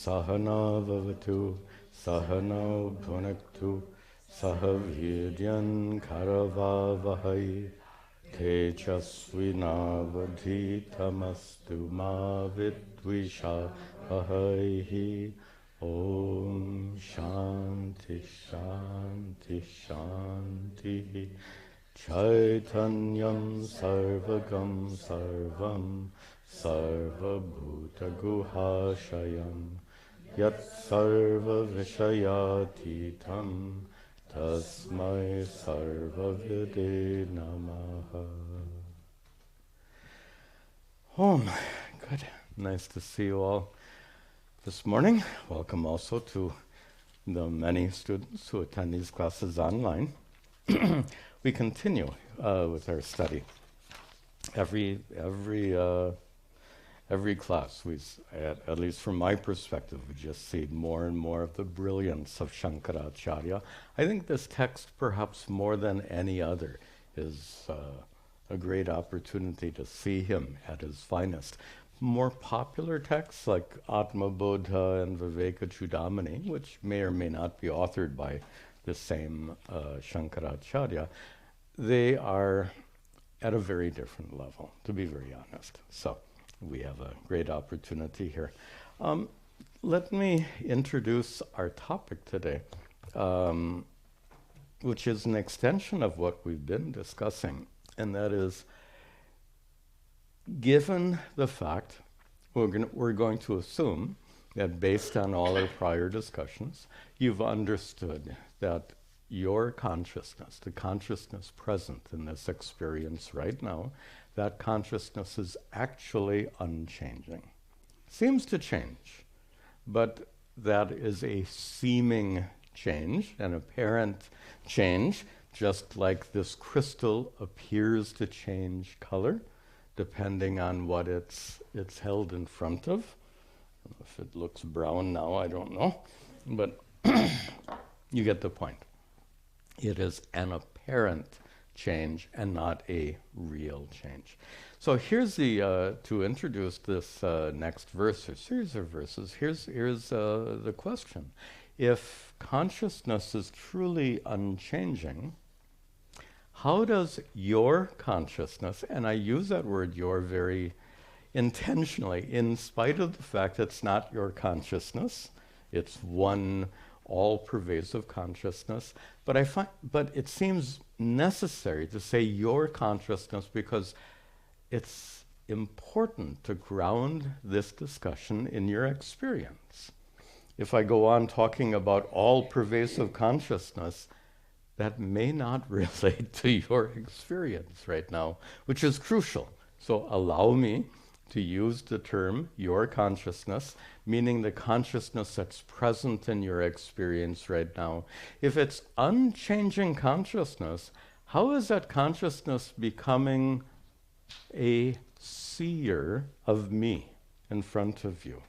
Sahana Vavatu Sahana Bhunaktu Sahavidyan Karavavahai Tejasvinavadhitamastu ma vidvishavahai. Om Shanti Shanti Shanti. Chaitanyam Sarvagam Sarvam Sarvabhutaguhashayam Yat Sarva Vishayatitam Tasmai Sarvavide Namaha. Good. Nice to see you all this morning. Welcome also to the many students who attend these classes online. We continue with our study. Every class, at least from my perspective, we just see more and more of the brilliance of Shankaracharya. I think this text, perhaps more than any other, is a great opportunity to see him at his finest. More popular texts like Atma-Bodha and Viveka-Chudamani, which may or may not be authored by the same Shankaracharya, they are at a very different level, to be very honest. So we have a great opportunity here. Let me introduce our topic today, which is an extension of what we've been discussing, and that is, given the fact, we're going to assume that based on all our prior discussions, you've understood that your consciousness, the consciousness present in this experience right now, that consciousness is actually unchanging. Seems to change, but that is a seeming change, an apparent change, just like this crystal appears to change color depending on what it's held in front of. If it looks brown now, I don't know, but you get the point. It is an apparent change and not a real change. So here's to introduce this next verse or series of verses. Here's the question: if consciousness is truly unchanging, how does your consciousness, and I use that word "your" very intentionally, in spite of the fact that it's not your consciousness, it's one all-pervasive consciousness, but it seems necessary to say your consciousness because it's important to ground this discussion in your experience. If I go on talking about all-pervasive consciousness, that may not relate to your experience right now, which is crucial. So allow me to use the term your consciousness, meaning the consciousness that's present in your experience right now. If it's unchanging consciousness, how is that consciousness becoming a seer of me in front of you?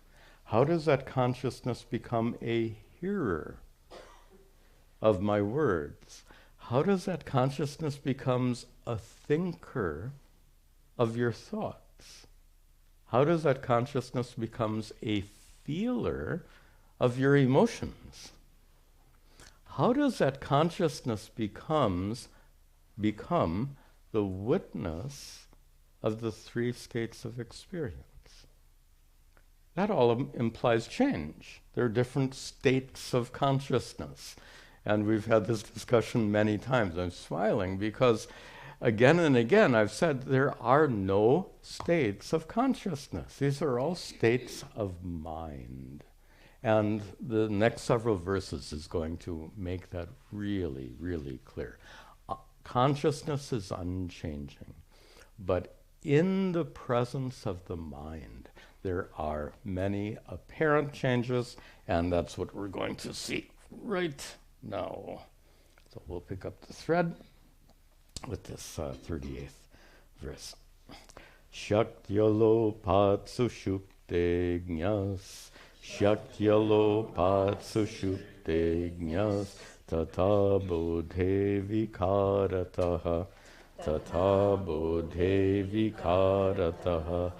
How does that consciousness become a hearer of my words? How does that consciousness becomes a thinker of your thoughts? How does that consciousness becomes a feeler of your emotions? How does that consciousness become the witness of the three states of experience? That all implies change. There are different states of consciousness. And we've had this discussion many times. I'm smiling because again and again I've said there are no states of consciousness. These are all states of mind. And the next several verses is going to make that really, really clear. Consciousness is unchanging, but in the presence of the mind, there are many apparent changes, and that's what we're going to see right now. So we'll pick up the thread with this 38th verse. Shakyalopat sushupte jñas, Shakyalopat sushupte jñas, tata bodhe vikarataha, tata bodhe vikarataha,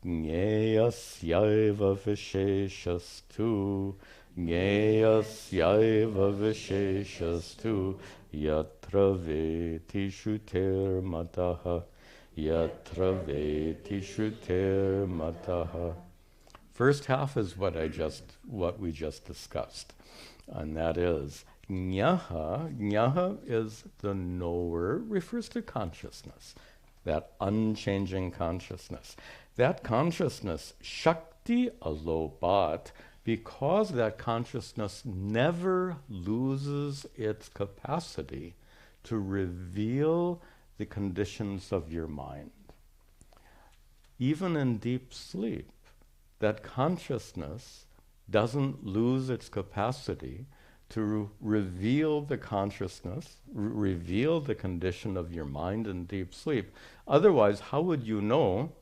Jnayasyaiva visheshastu, Jnayasyaiva visheshastu, Yatra veti shrutir mataha, Yatra veti shrutir mataha. First half is what we just discussed, and that is Jnaha. Jnaha is the knower, refers to consciousness, that unchanging consciousness. That consciousness, Shakti alopat, because that consciousness never loses its capacity to reveal the conditions of your mind. Even in deep sleep, that consciousness doesn't lose its capacity to reveal the consciousness, reveal the condition of your mind in deep sleep. Otherwise, how would you know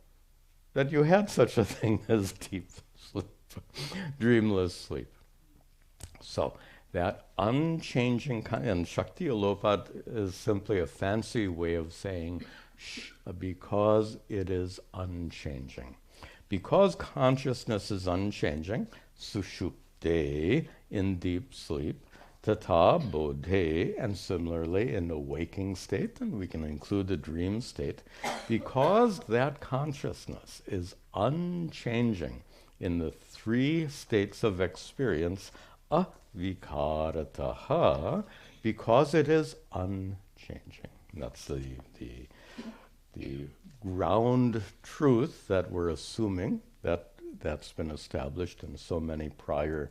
that you had such a thing as deep sleep, dreamless sleep? So that unchanging, and Shakti Alopat is simply a fancy way of saying because it is unchanging. Because consciousness is unchanging, sushupte, in deep sleep, tata bodhe, and similarly in the waking state, and we can include the dream state, because that consciousness is unchanging in the three states of experience, avikarataha, because it is unchanging. That's the ground truth that we're assuming, that's been established in so many prior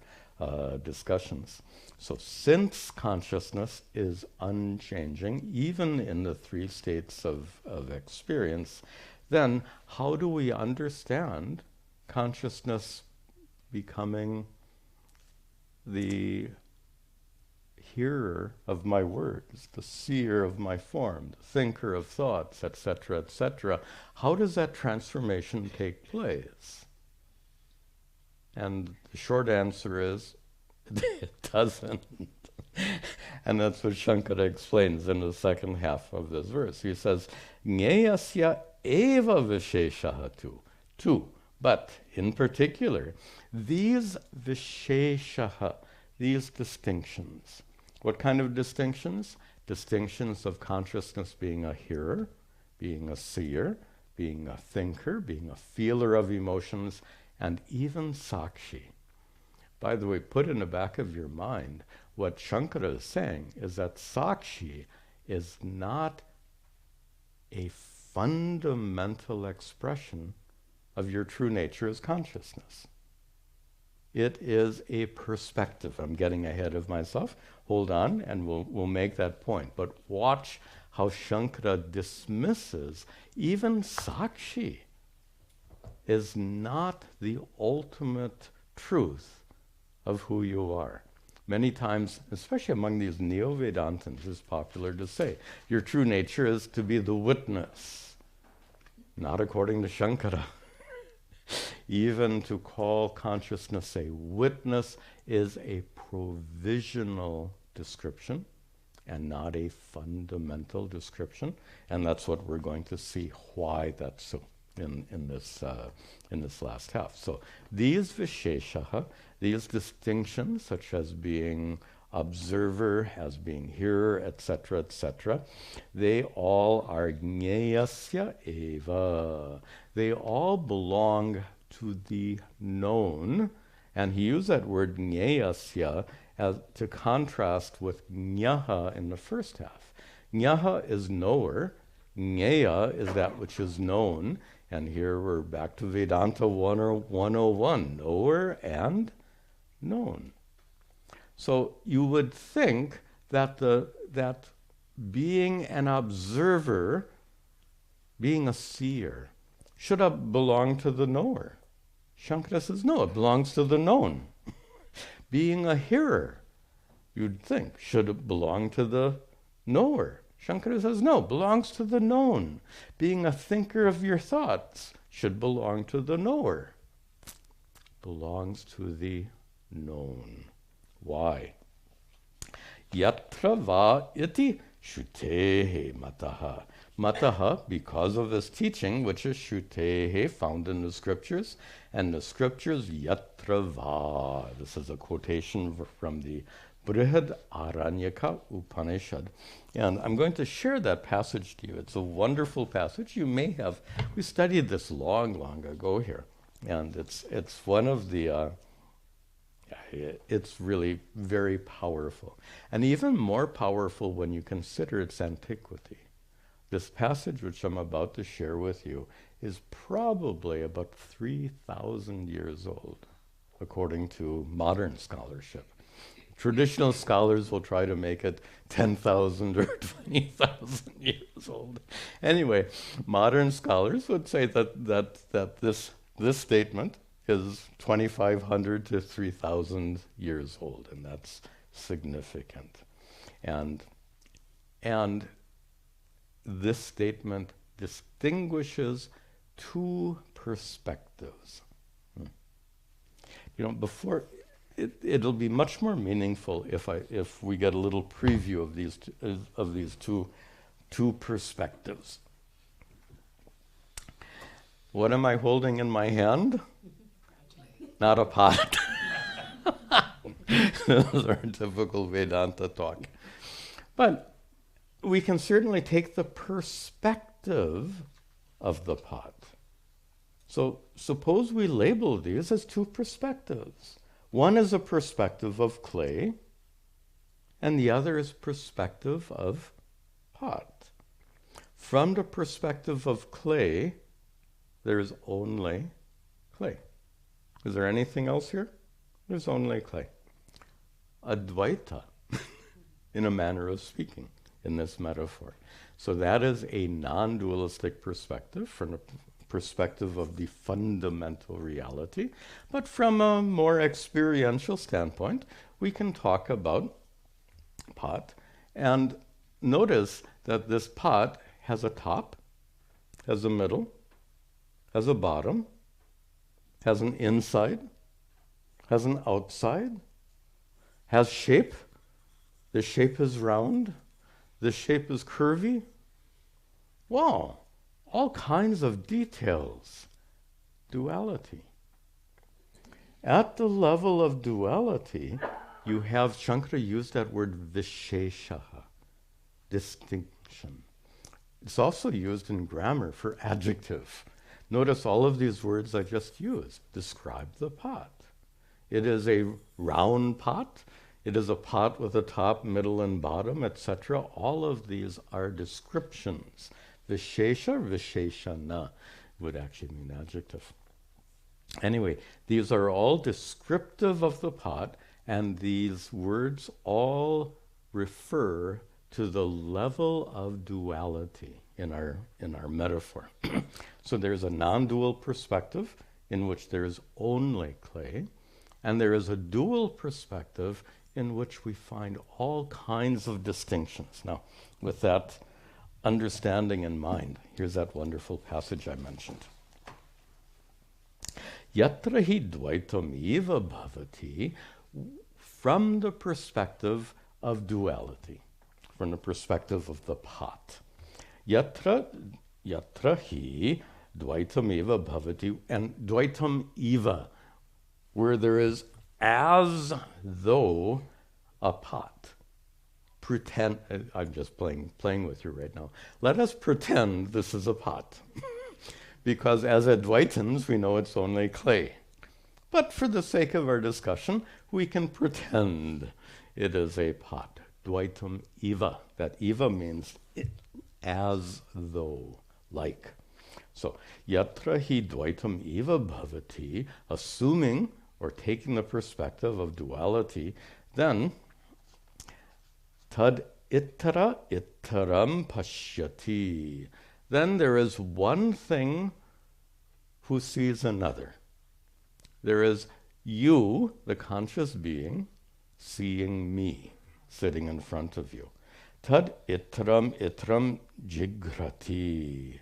discussions. So since consciousness is unchanging, even in the three states of experience, then how do we understand consciousness becoming the hearer of my words, the seer of my form, the thinker of thoughts, etc., etc.? How does that transformation take place? And the short answer is, it doesn't. And that's what Shankara explains in the second half of this verse. He says, Jneyasya eva visheshaha tu. But in particular, these visheshaha, these distinctions. What kind of distinctions? Distinctions of consciousness being a hearer, being a seer, being a thinker, being a feeler of emotions, and even sakshi. By the way, put in the back of your mind, what Shankara is saying is that sakshi is not a fundamental expression of your true nature as consciousness. It is a perspective. I'm getting ahead of myself. Hold on, and we'll make that point. But watch how Shankara dismisses even sakshi is not the ultimate truth of who you are. Many times, especially among these neo-Vedantins, it's popular to say, your true nature is to be the witness. Not according to Shankara. Even to call consciousness a witness is a provisional description and not a fundamental description. And that's what we're going to see why that's so in this last half. So these visheshaha, these distinctions, such as being observer, as being hearer, etc., etc., they all are jneyasya eva. They all belong to the known, and he used that word jneyasya as to contrast with jnaha in the first half. Jnaha is knower, jneya is that which is known, and here we're back to Vedanta 101, knower and known. So you would think that that being an observer, being a seer, should have belonged to the knower. Shankara says, no, it belongs to the known. Being a hearer, you'd think, should have belonged to the knower. Shankara says, no, belongs to the known. Being a thinker of your thoughts should belong to the knower. Belongs to the known. Why? Yatra va iti shutehe mataha. Mataha, because of his teaching, which is Shrutehe, found in the scriptures, and the scriptures yatra va. This is a quotation from the Brihad Aranyaka Upanishad. And I'm going to share that passage to you. It's a wonderful passage. You may have, we studied this long, long ago here. And it's one of the, it's really very powerful. And even more powerful when you consider its antiquity. This passage, which I'm about to share with you, is probably about 3,000 years old, according to modern scholarship. Traditional scholars will try to make it 10,000 or 20,000 years old. Anyway, modern scholars would say that this statement is 2,500 to 3,000 years old, and that's significant. And this statement distinguishes two perspectives. You know, before it'll be much more meaningful if we get a little preview of these two perspectives. What am I holding in my hand? Not a pot. Those are typical Vedanta talk. But we can certainly take the perspective of the pot. So suppose we label these as two perspectives. One is a perspective of clay, and the other is perspective of pot. From the perspective of clay, there is only clay. Is there anything else here? There's only clay. Advaita, in a manner of speaking, in this metaphor. So that is a non-dualistic perspective from the perspective of the fundamental reality. But from a more experiential standpoint, we can talk about pot. And notice that this pot has a top, has a middle, has a bottom, has an inside, has an outside, has shape. The shape is round. The shape is curvy. Wow, all kinds of details. Duality. At the level of duality, you have, Shankara used that word vishesha, distinction. It's also used in grammar for adjective. Notice all of these words I just used describe the pot. It is a round pot. It is a pot with a top, middle, and bottom, etc. All of these are descriptions. Vishesha, visheshana would actually mean adjective. Anyway, these are all descriptive of the pot, and these words all refer to the level of duality in our metaphor. So there's a non-dual perspective in which there is only clay, and there is a dual perspective in which we find all kinds of distinctions. Now, with that understanding in mind, here's that wonderful passage I mentioned. Yatra hi dvaitam eva bhavati, from the perspective of duality, from the perspective of the pot. Yatra hi dvaitam eva bhavati, and dvaitam eva, where there is as though a pot. Pretend, I'm just playing with you right now. Let us pretend this is a pot. Because as Advaitins, we know it's only clay. But for the sake of our discussion, we can pretend it is a pot. Dvaitam eva. That eva means as though, like. So, yatra hi dvaitam eva bhavati, assuming or taking the perspective of duality, then tad ittara ittaram pashyati. Then there is one thing who sees another. There is you, the conscious being, seeing me, sitting in front of you. Tad ittaram ittaram jigrati.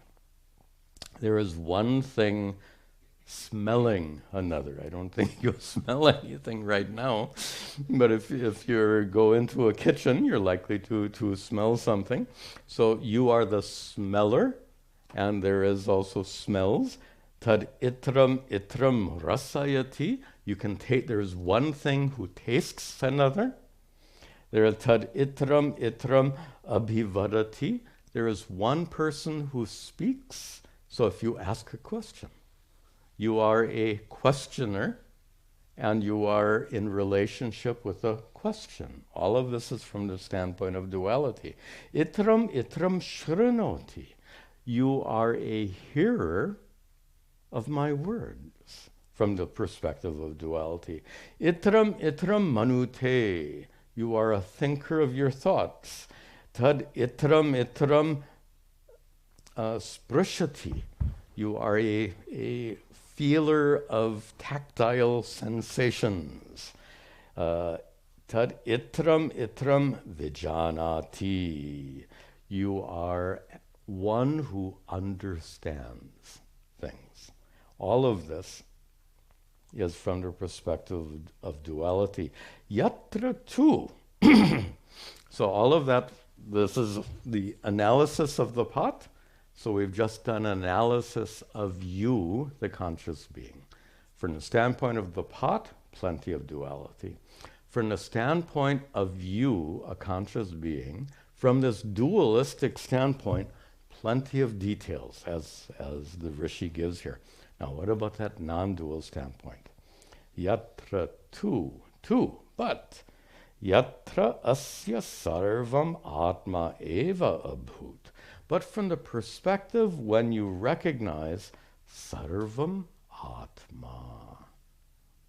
There is one thing smelling another. I don't think you'll smell anything right now, but if you go into a kitchen, you're likely to smell something. So you are the smeller, and there is also smells. Tad itram itram rasayati. You can take, there's one thing who tastes another. There is tad itram itram abhivadati. There is one person who speaks. So if you ask a question, you are a questioner, and you are in relationship with a question. All of this is from the standpoint of duality. Itram itram shrinoti. You are a hearer of my words from the perspective of duality. Itram itram manute. You are a thinker of your thoughts. Tad itram itram sprushati. You are a feeler of tactile sensations. Tad itram itram vijanati. You are one who understands things. All of this is from the perspective of duality. Yatra tu. So all of that, this is the analysis of the pot. So we've just done analysis of you, the conscious being. From the standpoint of the pot, plenty of duality. From the standpoint of you, a conscious being, from this dualistic standpoint, plenty of details, as the rishi gives here. Now, what about that non-dual standpoint? Yatra tu, but yatra asya sarvam atma eva abhut. But from the perspective when you recognize sarvam atma,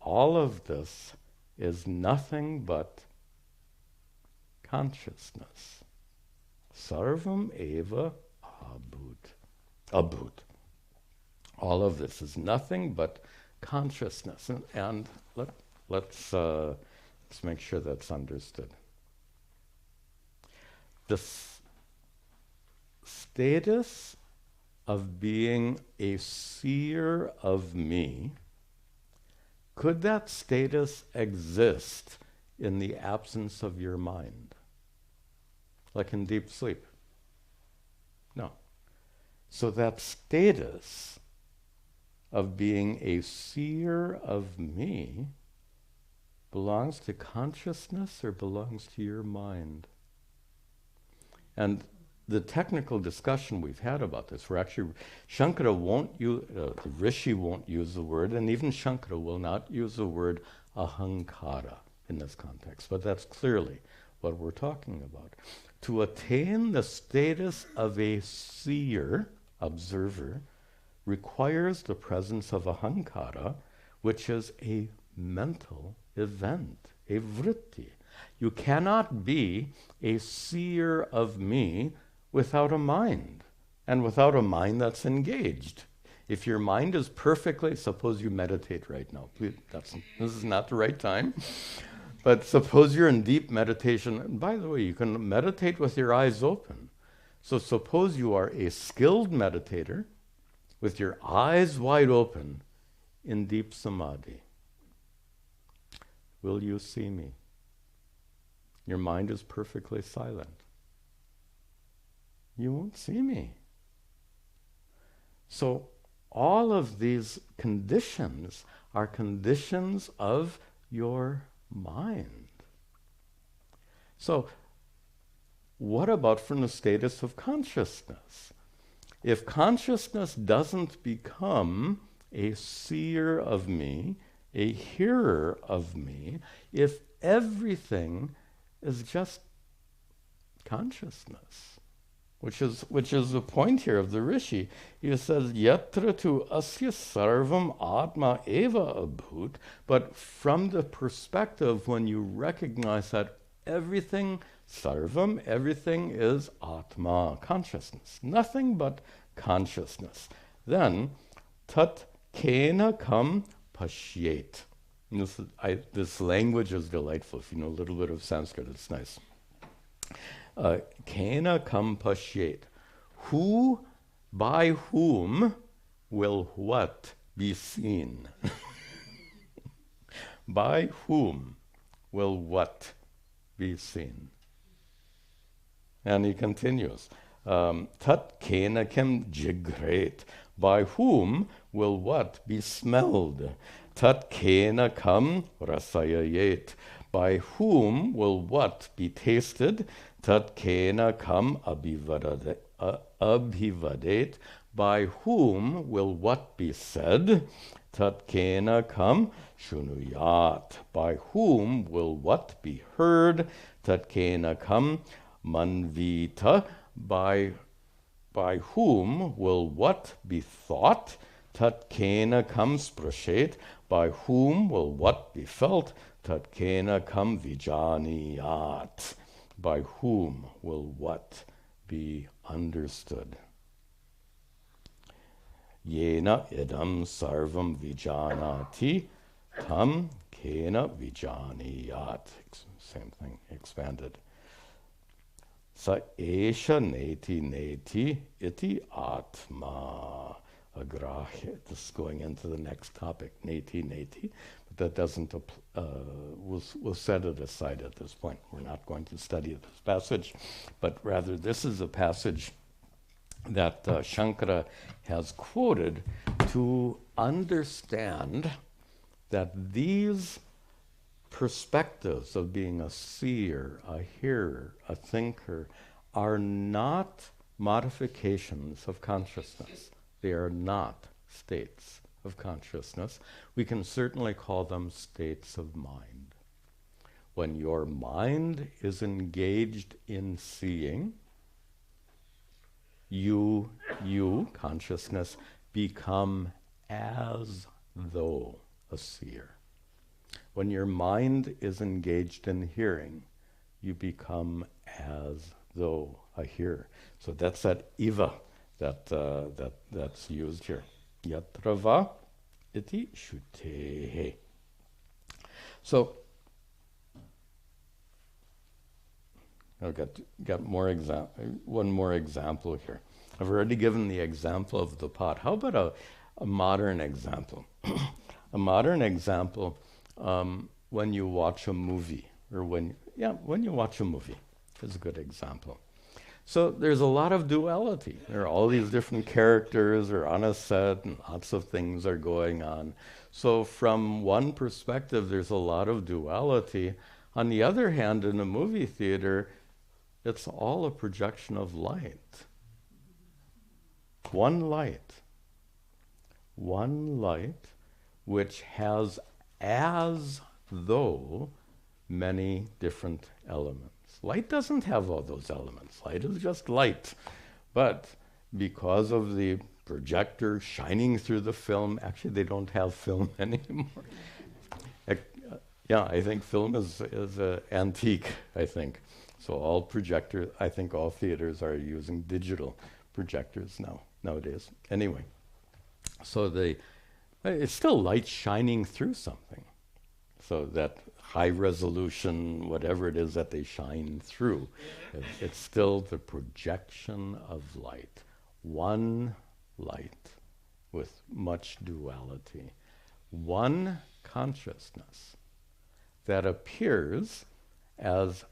all of this is nothing but consciousness. Sarvam eva abhut. All of this is nothing but consciousness. And let's make sure that's understood. This status of being a seer of me, could that status exist in the absence of your mind? Like in deep sleep? No. So that status of being a seer of me belongs to consciousness or belongs to your mind? And the technical discussion we've had about this, we're actually, Shankara won't use, the rishi won't use the word, and even Shankara will not use the word ahankara in this context, but that's clearly what we're talking about. To attain the status of a seer, observer, requires the presence of ahankara, which is a mental event, a vritti. You cannot be a seer of me without a mind, and without a mind that's engaged. If your mind is perfectly, suppose you meditate right now. Please, this is not the right time. But suppose you're in deep meditation. And by the way, you can meditate with your eyes open. So suppose you are a skilled meditator with your eyes wide open in deep samadhi. Will you see me? Your mind is perfectly silent. You won't see me. So all of these conditions are conditions of your mind. So what about from the status of consciousness? If consciousness doesn't become a seer of me, a hearer of me, if everything is just consciousness, which is the point here of the rishi. He says, yatra tu asya sarvam atma eva abhut, but from the perspective when you recognize that everything, sarvam, everything is atma, consciousness, nothing but consciousness. Then, tat kena kam pashyet. This language is delightful. If you know a little bit of Sanskrit, it's nice. Kena kam pashyet. Who, by whom, will what be seen? By whom will what be seen? And he continues, tat kena kim jigret. By whom will what be smelled? Tat kena kam rasayayet. By whom will what be tasted? Tat kena kam abhivadet. By whom will what be said? Tat kena kam shunuyat. By whom will what be heard? Tat kena kam manvita. By whom will what be thought? Tat kena kam sprashet. By whom will what be felt? Tat kena kam vijaniyat. By whom will what be understood? Yena idam sarvam vijanati tam kena vijaniyat. Same thing, expanded. Sa esha neti neti iti atma agrahya. This is going into the next topic, neti neti, but that doesn't, we'll set it aside at this point. We're not going to study this passage, but rather this is a passage that Shankara has quoted to understand that these perspectives of being a seer, a hearer, a thinker are not modifications of consciousness. They are not states of consciousness. We can certainly call them states of mind. When your mind is engaged in seeing, you, consciousness, become as though a seer. When your mind is engaged in hearing, you become as though a hearer. So that's that iva that's used here. Yatrava iti shutehe. So I've got one more example here. I've already given the example of the pot. How about a modern example? A modern example, when you watch a movie, or when you watch a movie is a good example. So there's a lot of duality. There are all these different characters are on a set and lots of things are going on. So from one perspective, there's a lot of duality. On the other hand, in a movie theater, it's all a projection of light. One light, which has as though many different elements. Light doesn't have all those elements. Light is just light. But because of the projector shining through the film, actually they don't have film anymore. I think film is antique, I think. So all projectors, I think all theaters are using digital projectors nowadays. Anyway, so it's still light shining through something. So that high resolution, whatever it is that they shine through, it's still the projection of light. One light with much duality. One consciousness that appears as,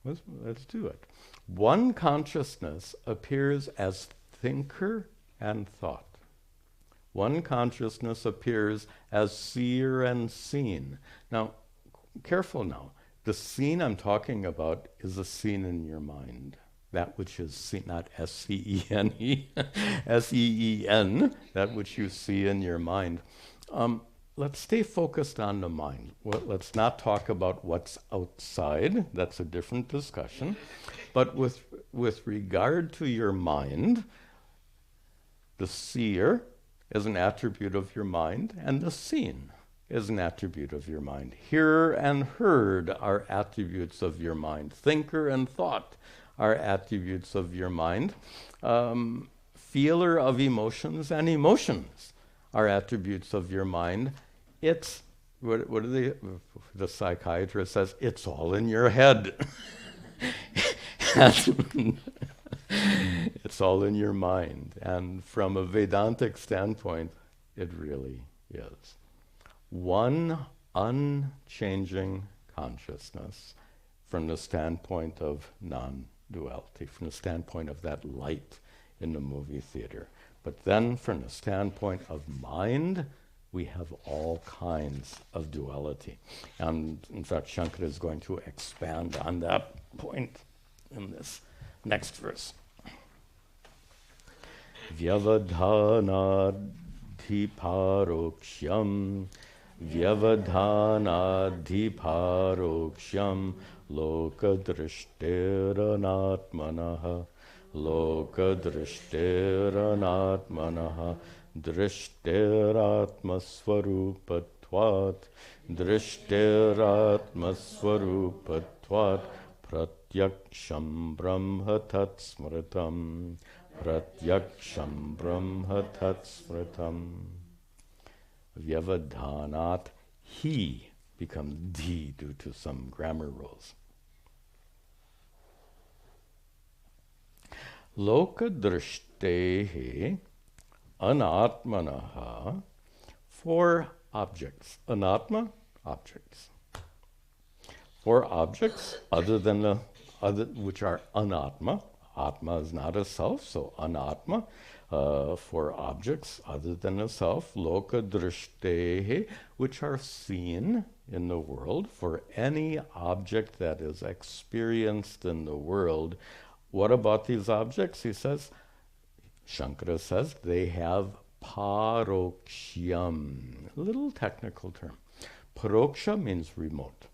let's do it. One consciousness appears as thinker and thought. One consciousness appears as seer and seen. Now, careful now. The scene I'm talking about is a scene in your mind. That which is seen, not S-C-E-N-E, S-E-E-N, that which you see in your mind. Let's stay focused on the mind. Let's not talk about what's outside. That's a different discussion. But with regard to your mind, the seer is an attribute of your mind, and the seen is an attribute of your mind. Hearer and heard are attributes of your mind. Thinker and thought are attributes of your mind. Feeler of emotions and emotions are attributes of your mind. It's, what do the psychiatrist says, it's all in your head. It's It's all in your mind. And from a Vedantic standpoint, it really is. One unchanging consciousness from the standpoint of non-duality, from the standpoint of that light in the movie theater. But then from the standpoint of mind, we have all kinds of duality. And in fact, Shankara is going to expand on that point in this next verse. Vyavadhanadhiparoksham Vyavadhanadhiparoksham Lokadrishtiranatmanaha Lokadrishtiranatmanaha Drishtiratmaswarupatvat Drishtiratmaswarupatvat Pratyaksham Brahma Tatsmritam Pratyaksham Brahma Tatsmritam. Vyavadhanat, he becomes di due to some grammar rules. Lokadrishtehe anatmanaha, for objects. Anatma, objects. For objects other than the other, which are anatma. Atma is not a self, so anatma. For objects other than a self, lokadrishtehe, which are seen in the world. For any object that is experienced in the world. What about these objects? He says, Shankara says, they have parokshyam. A little technical term. Paroksha means remote.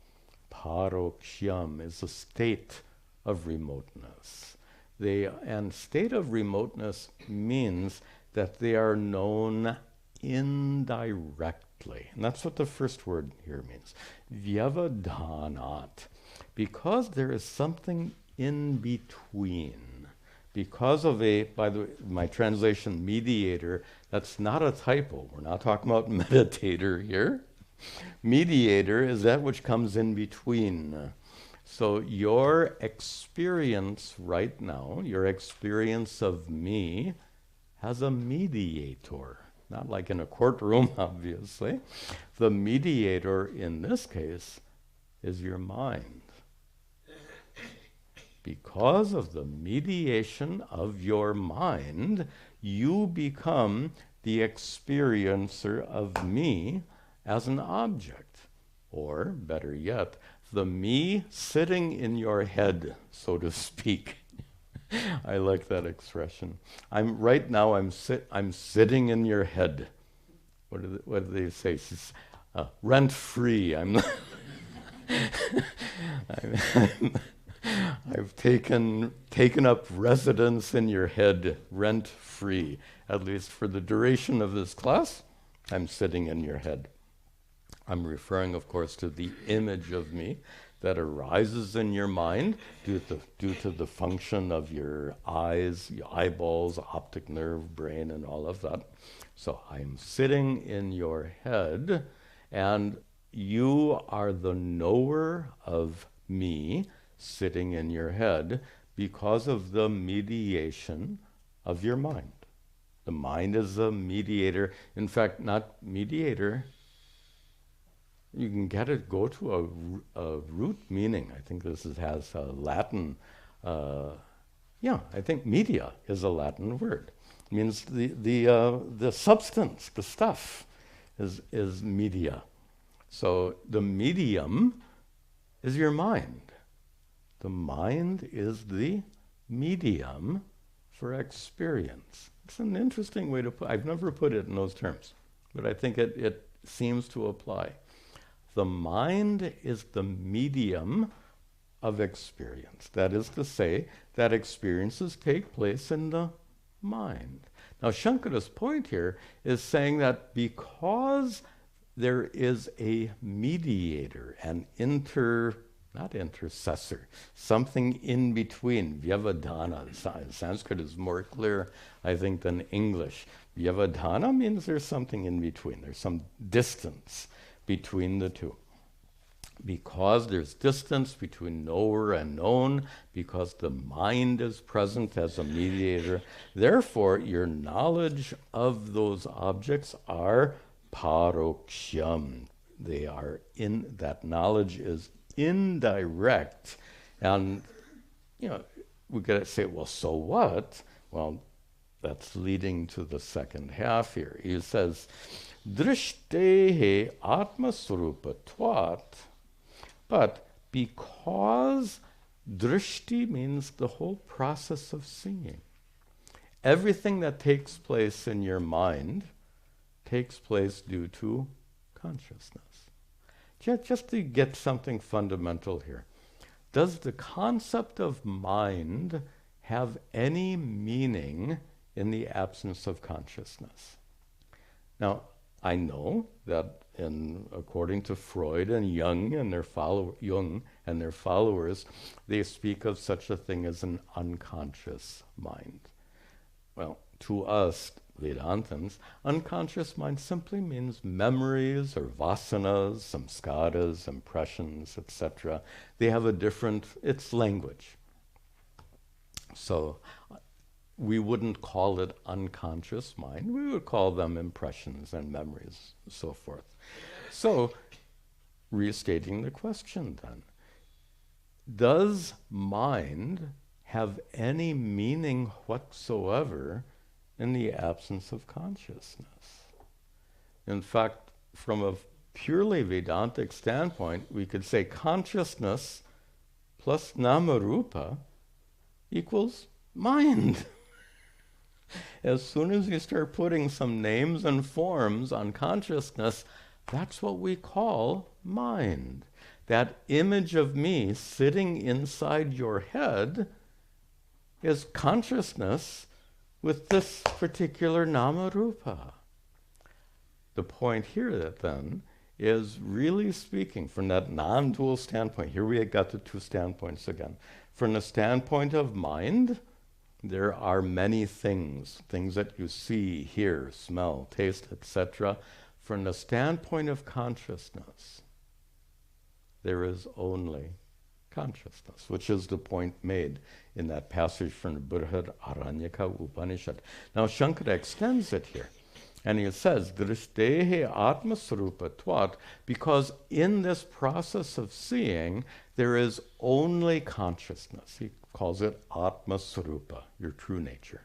Parokshyam is a state of remoteness. And state of remoteness means that they are known indirectly. And that's what the first word here means. Vyavadhanat. Because there is something in between. Because of by the way, my translation, mediator, that's not a typo. We're not talking about meditator here. Mediator is that which comes in between. So your experience right now, your experience of me, has a mediator. Not like in a courtroom, obviously. The mediator in this case is your mind. Because of the mediation of your mind, you become the experiencer of me as an object. Or, better yet, the me sitting in your head, so to speak. I like that expression. I'm sitting in your head. What do they say? Rent free. I've taken up residence in your head, rent free. At least for the duration of this class, I'm sitting in your head. I'm referring, of course, to the image of me that arises in your mind due to the function of your eyes, your eyeballs, optic nerve, brain, and all of that. So I'm sitting in your head, and you are the knower of me sitting in your head because of the mediation of your mind. The mind is a mediator. In fact, not mediator. You can go to a root meaning. I think this has a Latin. I think media is a Latin word. It means the substance, the stuff, is media. So the medium is your mind. The mind is the medium for experience. It's an interesting way to put it. I've never put it in those terms, but I think it seems to apply. The mind is the medium of experience. That is to say, that experiences take place in the mind. Now, Shankara's point here is saying that because there is a mediator, an not intercessor, something in between, vyavadhana. Sanskrit is more clear, I think, than English. Vyavadhana means there's something in between. There's some distance between the two. because there's distance between knower and known, because the mind is present as a mediator, therefore your knowledge of those objects are paroksham. They are that knowledge is indirect. And, we got to say, well, so what? Well, that's leading to the second half here. He says, drishdehe atma-swarupa-tvat. But because drishti means the whole process of seeing, everything that takes place in your mind takes place due to consciousness. Just to get something fundamental here. Does the concept of mind have any meaning in the absence of consciousness? Now, I know that according to Freud and Jung and their followers, they speak of such a thing as an unconscious mind. Well, to us Vedantins, unconscious mind simply means memories or vasanas, samskaras, impressions, etc. They have it's language. So we wouldn't call it unconscious mind. We would call them impressions and memories, and so forth. So, restating the question then, does mind have any meaning whatsoever in the absence of consciousness? In fact, from a purely Vedantic standpoint, we could say consciousness plus nama-rupa equals mind. As soon as you start putting some names and forms on consciousness, that's what we call mind. That image of me sitting inside your head is consciousness with this particular nama-rupa. The point here then is really speaking from that non-dual standpoint. Here we got the two standpoints again. From the standpoint of mind, there are many things that you see, hear, smell, taste, etc. From the standpoint of consciousness, there is only consciousness, which is the point made in that passage from the Brihadaranyaka Upanishad. Now Shankara extends it here, and he says, drishdehe atma-swarupa-tvat, because in this process of seeing, there is only consciousness. He calls it atma-swarupa, your true nature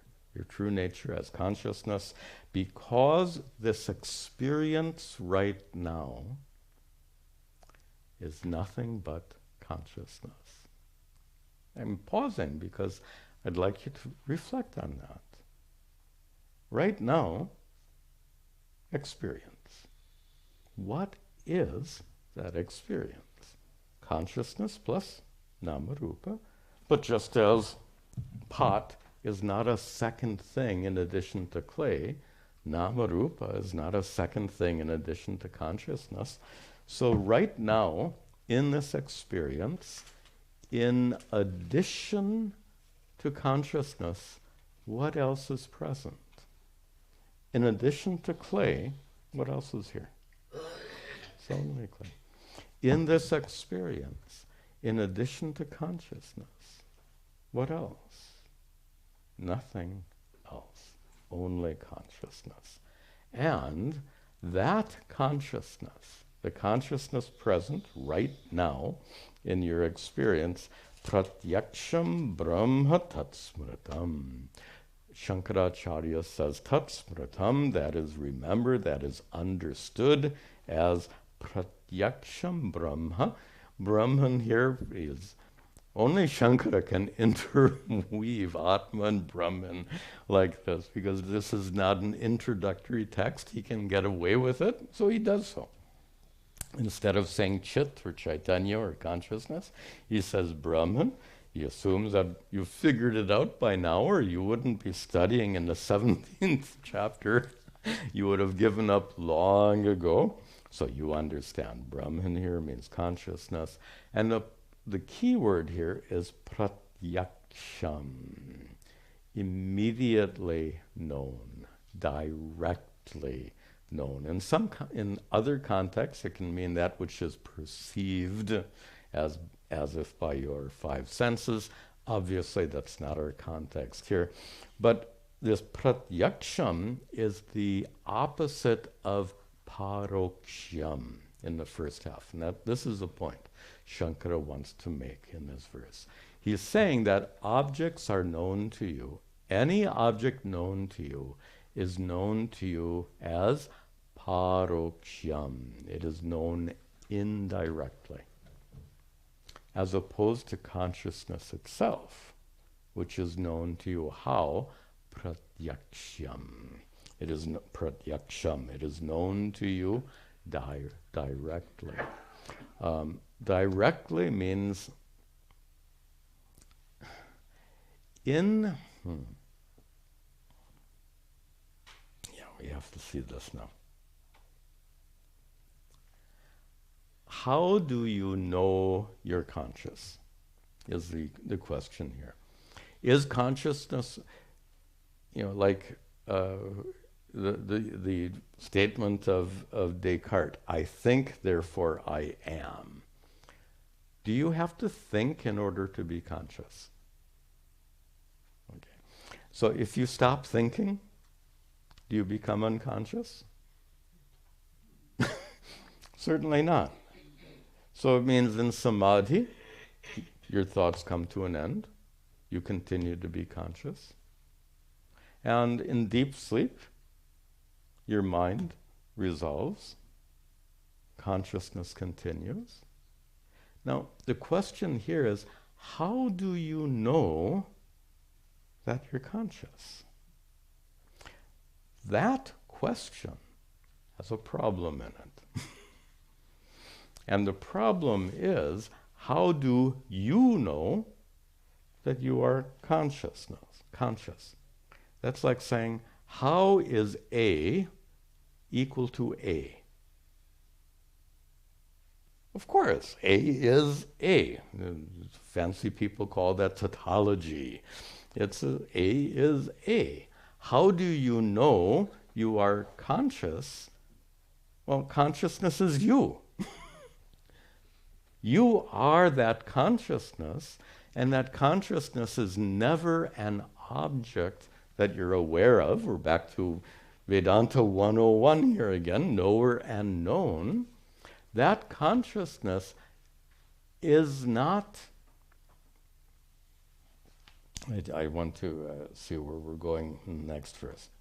as consciousness, because this experience right now is nothing but consciousness. I'm pausing because I'd like you to reflect on that. Right now, experience. What is that experience? Consciousness plus nama-rupa. But just as pot is not a second thing in addition to clay, nama-rupa is not a second thing in addition to consciousness. So right now, in this experience, in addition to consciousness, what else is present? In addition to clay, what else is here? It's only clay. In this experience, in addition to consciousness, what else? Nothing else. Only consciousness. And that consciousness, the consciousness present right now in your experience, pratyaksham brahma tatsmritam. Shankaracharya says tatsmritam, that is remembered, that is understood as pratyaksham brahma. Brahman here is only Shankara can interweave Atma and Brahman like this, because this is not an introductory text. He can get away with it, so he does so. Instead of saying Chit or Chaitanya or consciousness, he says Brahman. He assumes that you've figured it out by now, or you wouldn't be studying in the 17th chapter. You would have given up long ago. So you understand. Brahman here means consciousness. And the key word here is pratyaksham. Immediately known, directly. known. In other contexts, it can mean that which is perceived as if by your five senses. Obviously, that's not our context here. But this pratyaksham is the opposite of paroksham in the first half. And this is the point Shankara wants to make in this verse. He's saying that objects are known to you. Any object known to you is known to you as paroksham. It is known indirectly, as opposed to consciousness itself, which is known to you how? Pratyaksham. It is pratyaksham. It is known to you directly. Directly means we have to see this now. How do you know you're conscious? Is the question here. Is consciousness, like the statement of Descartes, I think, therefore I am. Do you have to think in order to be conscious? Okay. So if you stop thinking, do you become unconscious? Certainly not. So it means in samadhi, your thoughts come to an end. You continue to be conscious. And in deep sleep, your mind resolves. Consciousness continues. Now, the question here is, how do you know that you're conscious? That question has a problem in it. And the problem is, how do you know that you are conscious? That's like saying, how is A equal to A? Of course, A is A. Fancy people call that tautology. A is A. How do you know you are conscious? Well, consciousness is you. You are that consciousness, and that consciousness is never an object that you're aware of. We're back to Vedanta 101 here again, knower and known. That consciousness is not... I want to see where we're going next first.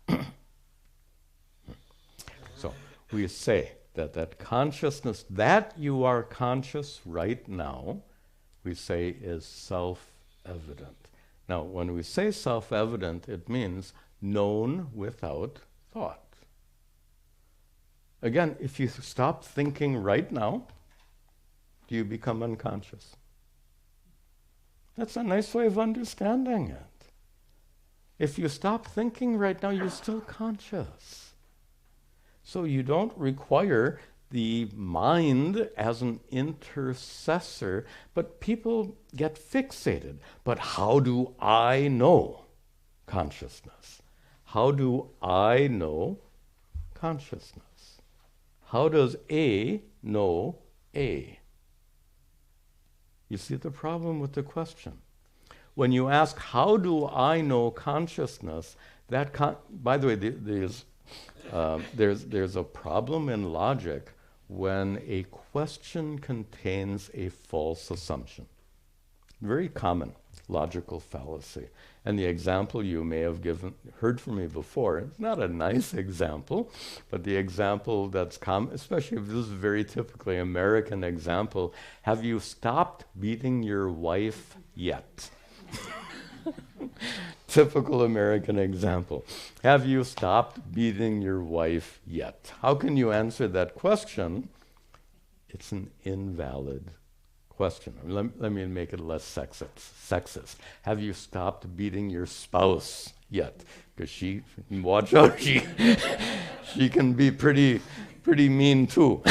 So we say that consciousness, that you are conscious right now, we say is self-evident. Now, when we say self-evident, it means known without thought. Again, if you stop thinking right now, do you become unconscious? That's a nice way of understanding it. If you stop thinking right now, you're still conscious. So you don't require the mind as an intercessor, but people get fixated. But how do I know consciousness? How do I know consciousness? How does A know A? You see the problem with the question. When you ask, how do I know consciousness, by the way, there's a problem in logic when a question contains a false assumption. Very common logical fallacy. And the example you may have heard from me before, it's not a nice example, but the example that's common, especially if this is a very typically American example, have you stopped beating your wife yet? Typical American example. Have you stopped beating your wife yet? How can you answer that question? It's an invalid question. Let me make it less sexist. Have you stopped beating your spouse yet? Because watch out, she can be pretty mean too.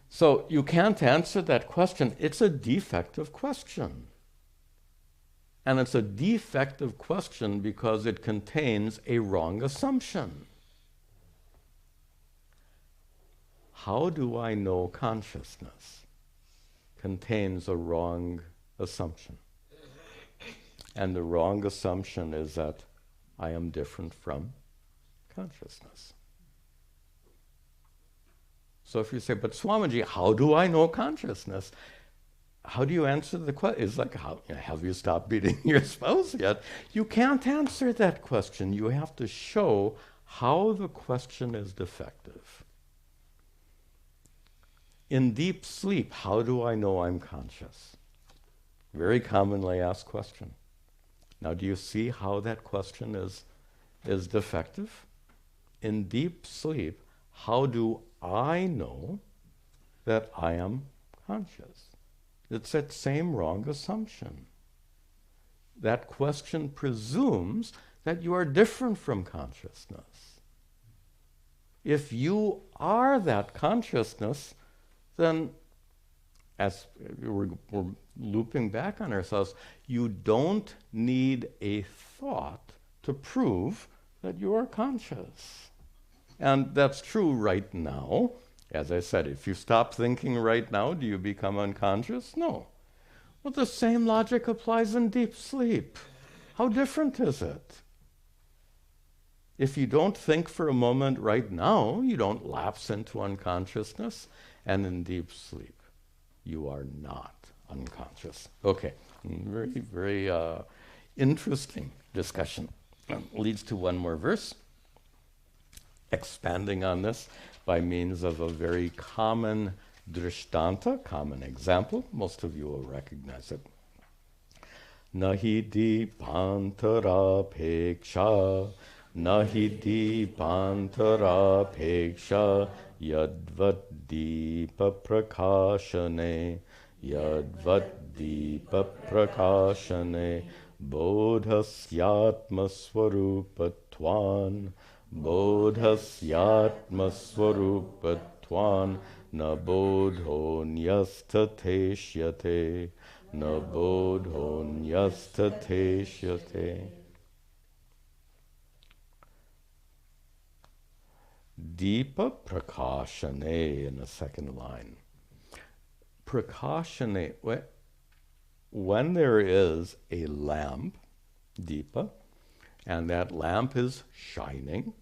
So you can't answer that question. It's a defective question. And it's a defective question because it contains a wrong assumption. How do I know consciousness? Contains a wrong assumption. And the wrong assumption is that I am different from consciousness. So if you say, but Swamiji, how do I know consciousness? How do you answer the question? It's like, have you stopped beating your spouse yet? You can't answer that question. You have to show how the question is defective. In deep sleep, how do I know I'm conscious? Very commonly asked question. Now, do you see how that question is defective? In deep sleep, how do I know that I am conscious? It's that same wrong assumption. That question presumes that you are different from consciousness. If you are that consciousness, then, as we're looping back on ourselves, you don't need a thought to prove that you are conscious. And that's true right now. As I said, if you stop thinking right now, do you become unconscious? No. Well, the same logic applies in deep sleep. How different is it? If you don't think for a moment right now, you don't lapse into unconsciousness. And in deep sleep, you are not unconscious. Okay, very, very interesting discussion. Leads to one more verse, expanding on this by means of a very common drishtanta, common example. Most of you will recognize it. Nahi dipantarapeksha, nahi dipantarapeksha, yadvat deepa prakashane, yadvat deepa prakashane, bodhasyatma swarupatvan, bodhasyatma swarupatvan, na bodhonyastateshyate, na bodhonyastateshyate. Deepa prakashane in the second line. Prakashane, when there is a lamp, deepa, and that lamp is shining,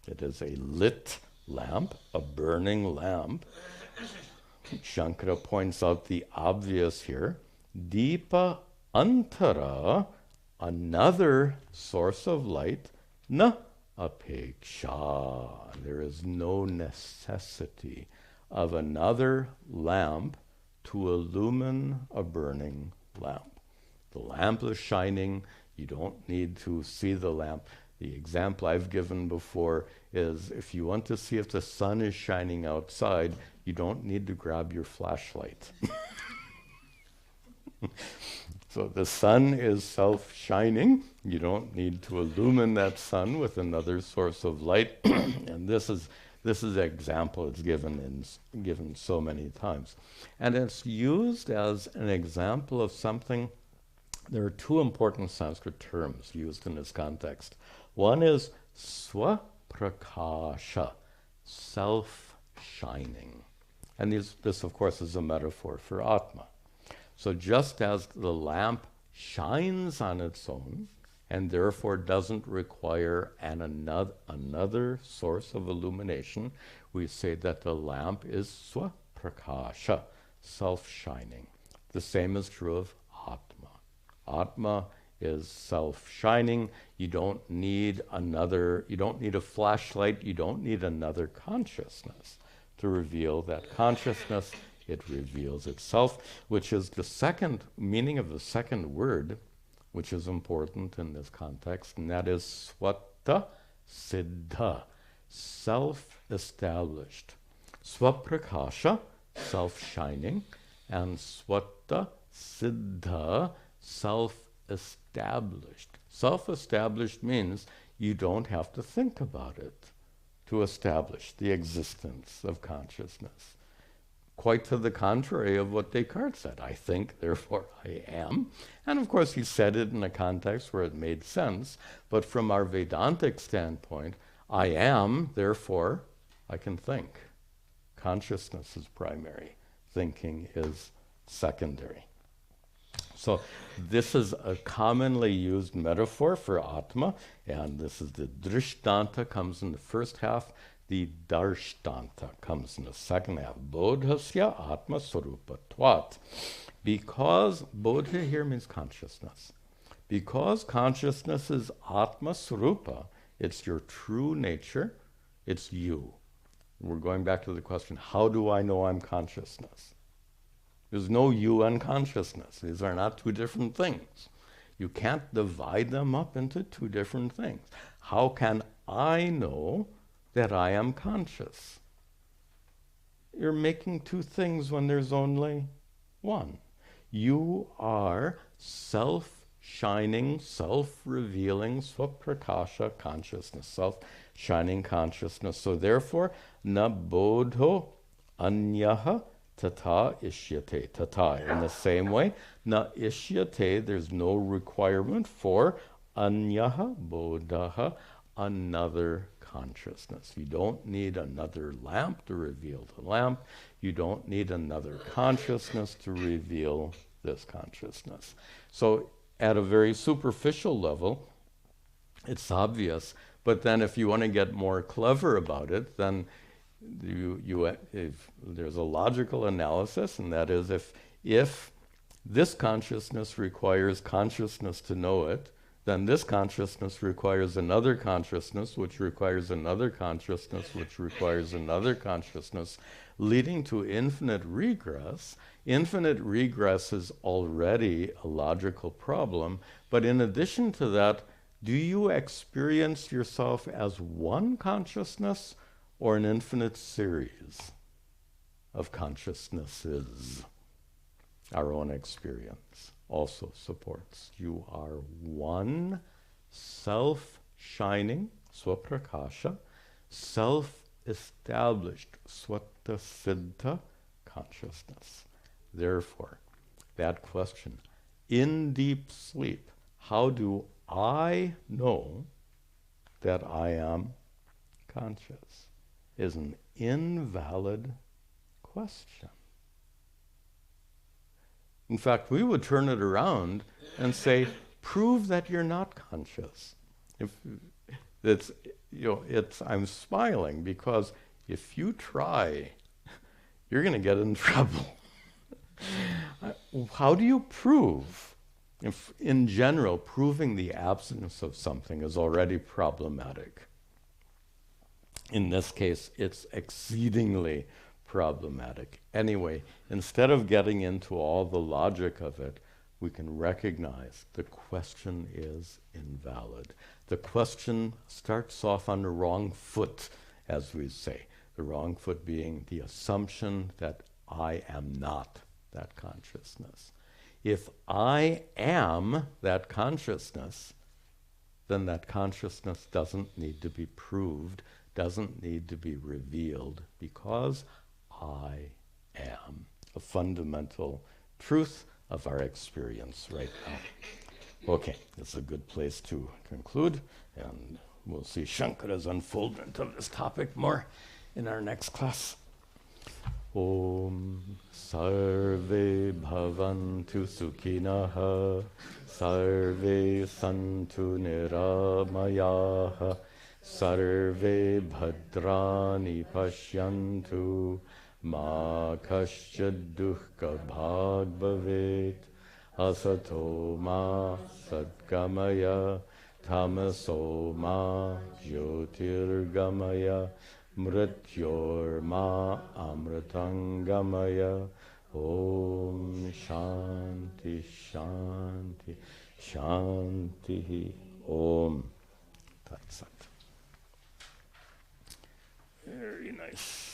it is a lit lamp, a burning lamp. Shankara points out the obvious here. Deepa antara, another source of light, na apeksha. There is no necessity of another lamp to illumine a burning lamp. The lamp is shining. You don't need to see the lamp. The example I've given before is if you want to see if the sun is shining outside, you don't need to grab your flashlight. So the sun is self-shining. You don't need to illumine that sun with another source of light. And this is an example it's given so many times. And it's used as an example of something. There are two important Sanskrit terms used in this context. One is swaprakasha, self-shining. And this, of course, is a metaphor for Atma. So just as the lamp shines on its own, and therefore doesn't require another source of illumination, we say that the lamp is swaprakasha, self-shining. The same is true of Atma. Atma is self-shining. You don't need a flashlight, you don't need another consciousness to reveal that consciousness. It reveals itself, which is the second meaning of the second word, which is important in this context, and that is swata siddha, self-established. Swaprakasha, self-shining, and swata siddha, self-established. Self-established means you don't have to think about it to establish the existence of consciousness. quite to the contrary of what Descartes said. I think, therefore I am. And of course he said it in a context where it made sense, but from our Vedantic standpoint, I am, therefore I can think. Consciousness is primary. Thinking is secondary. So this is a commonly used metaphor for Atma, and this is the Drishtanta comes in the first half, the Darshtanta comes in the second half. Bodhasya Atma Sarupatvat. Because Bodha here means consciousness. Because consciousness is Atma Sarupa, it's your true nature, it's you. We're going back to the question, how do I know I'm consciousness? There's no you and consciousness. These are not two different things. You can't divide them up into two different things. How can I know that I am conscious? You're making two things when there's only one. You are self-shining, self-revealing, svaprakasha consciousness, self-shining consciousness. So therefore, na bodho anyaha tata ishyate. Tata. In the same way, na ishyate, there's no requirement for anyaha bodhaha, another consciousness. You don't need another lamp to reveal the lamp. You don't need another consciousness to reveal this consciousness. So at a very superficial level, it's obvious, but then if you want to get more clever about it, then if there's a logical analysis, and that is if this consciousness requires consciousness to know it, then this consciousness requires another consciousness, which requires another consciousness, which requires another consciousness, leading to infinite regress. Infinite regress is already a logical problem, but in addition to that, do you experience yourself as one consciousness or an infinite series of consciousnesses? Our own experience also supports. You are one self-shining, swaprakasha, self-established, swata-siddha consciousness. Therefore, that question, in deep sleep, how do I know that I am conscious, is an invalid question. In fact, we would turn it around and say, prove that you're not conscious. I'm smiling because if you try, you're going to get in trouble. How do you prove? If, in general, proving the absence of something is already problematic. In this case, it's exceedingly problematic. Anyway, instead of getting into all the logic of it, we can recognize the question is invalid. The question starts off on the wrong foot, as we say. The wrong foot being the assumption that I am not that consciousness. If I am that consciousness, then that consciousness doesn't need to be proved, doesn't need to be revealed, because I am a fundamental truth of our experience right now. Okay, that's a good place to conclude, and we'll see Shankara's unfoldment of this topic more in our next class. Om Sarve Bhavantu Sukhinaha Sarve Santu Niramayaha Sarve Bhadrani Pashyantu Ma Kasyad Dukkha Bhag Bhavet Asato Ma Satgamaya Tamaso Ma Jyotirgamaya Mrityor Ma Amritangamaya. Om Shanti Shanti Shanti. Om Tat Sat. Very nice.